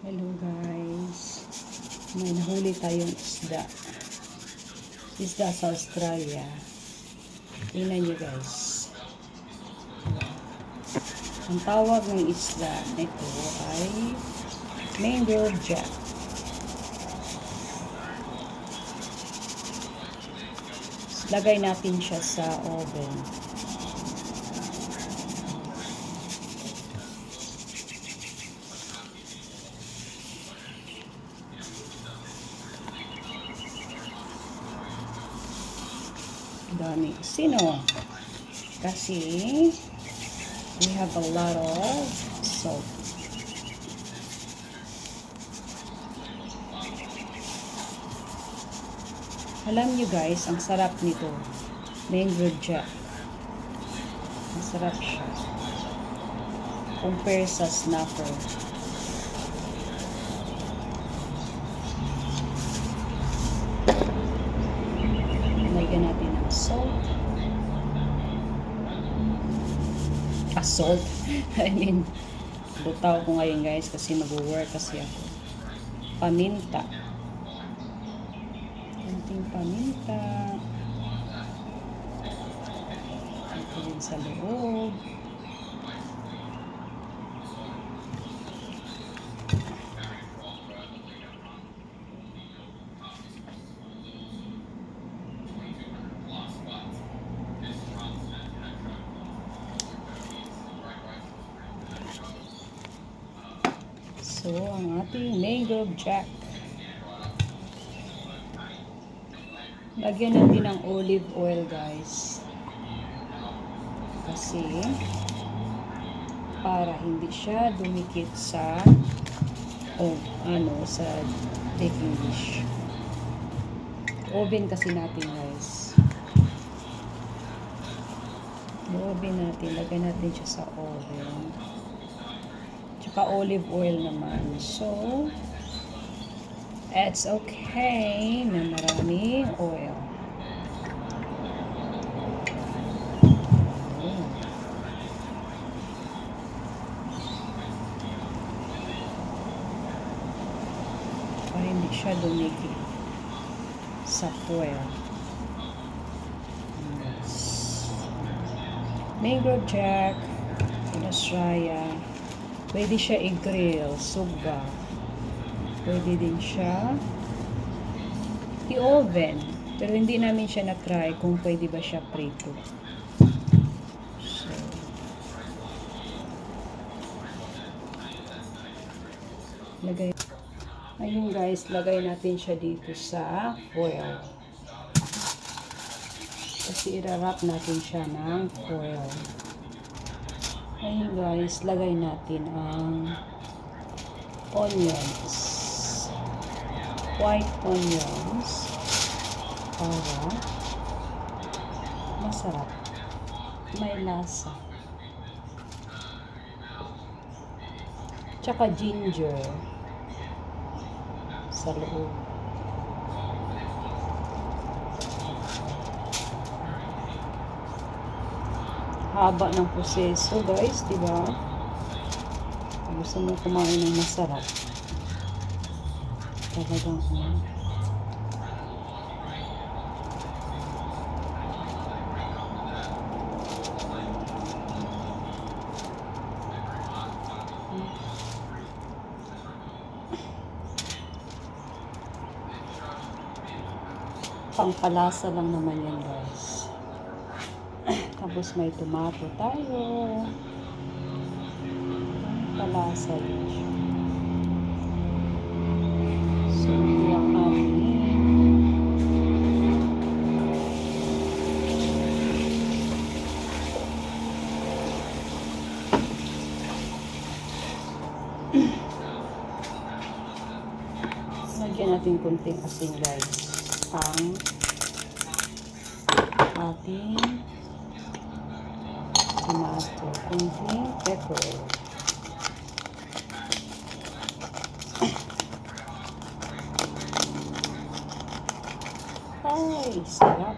Hello guys, may nahuli tayong isda sa Australia. Tingnan nyo guys. Ang tawag ng isda nito ay mangrove jack. Lagay natin siya sa oven. Dami. Sino? Kasi we have a lot of salt. Alam nyo guys, ang sarap nito. Mangrove jack. Masarap siya. Compare sa snapper. Lagyan natin ng salt. Salt. I mean, butaw ko ngayon guys kasi mag-work kasi ako. Paminta. Konting paminta. Ito din sa loob. So, ang ating mangrove jack. Lagyan natin ng olive oil, guys. Kasi, para hindi siya dumikit sa sa baking dish. Oven kasi natin, guys. Oven natin. Lagyan natin siya sa oven. Tsaka olive oil naman. So, it's okay na maraming oil. Para hindi siya dumikit sa foil. Mangrove jack in Australia. Pwede siya i-grill, suga. Pwede din siya i-oven. Pero hindi namin siya na-try kung pwede ba siya prito. So, ayun guys, lagay natin siya dito sa foil. Kasi i-wrap natin siya ng foil. Ayun guys, lagay natin ang onions. White onions. Para masarap. May lasa. Tsaka ginger sa loob. Haba ng proseso guys, di ba? Gusto mo kumain ng masarap. Talagang pangpalasa lang naman yan guys. Tapos may tomato tayo. Palasa din siya. So, yung ating lagyan natin kunting asin guys. Ang ating tomato, kunting pepper. Ay, sarap.